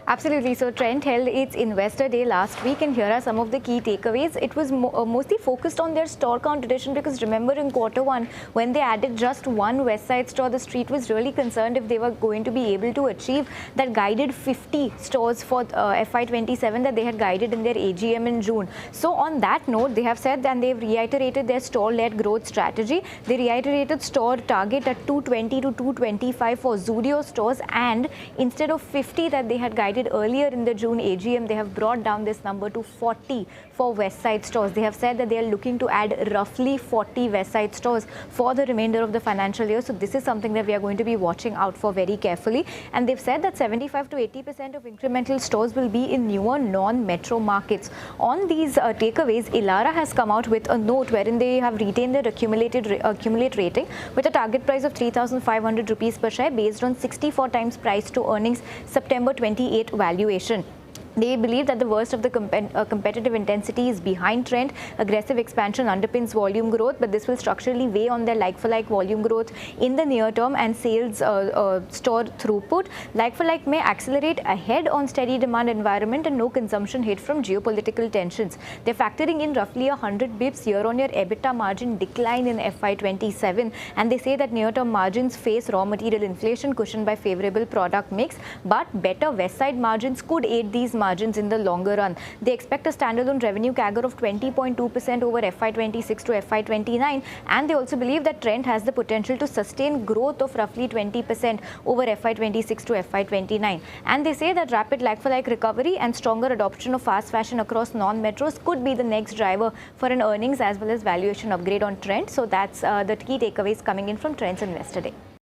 Absolutely. So Trent held its investor day last week, and here are some of the key takeaways. It was mostly focused on their store count addition, because remember in Q1 when they added just one Westside store, the street was really concerned if they were going to be able to achieve that guided 50 stores for FY27 that they had guided in their AGM in June. So on that note, they have said that they've reiterated their store-led growth strategy. They reiterated store target at 220 to 225 for Zudio stores, and instead of 50 that they had guided earlier in the June AGM, they have brought down this number to 40 for Westside stores. They have said that they are looking to add roughly 40 Westside stores for the remainder of the financial year. So this is something that we are going to be watching out for very carefully. And they've said that 75 to 80% of incremental stores will be in newer non-metro markets. On these takeaways, Elara has come out with a note wherein they have retained their accumulate rating with a target price of 3,500 rupees per share based on 64 times price to earnings September 28 valuation. They believe that the worst of the competitive intensity is behind Trent. Aggressive expansion underpins volume growth, but this will structurally weigh on their like-for-like volume growth in the near term and sales store throughput. Like-for-like may accelerate ahead on steady demand environment and no consumption hit from geopolitical tensions. They're factoring in roughly 100 bips year-on-year EBITDA margin decline in FY27, and they say that near-term margins face raw material inflation cushioned by favorable product mix, but better Westside margins could aid these margins in the longer run. They expect a standalone revenue CAGR of 20.2% over FY26 to FY29, and they also believe that Trent has the potential to sustain growth of roughly 20% over FY26 to FY29. And they say that rapid like-for-like recovery and stronger adoption of fast fashion across non-metros could be the next driver for an earnings as well as valuation upgrade on Trent. So that's the key takeaways coming in from Trent's Investor Day.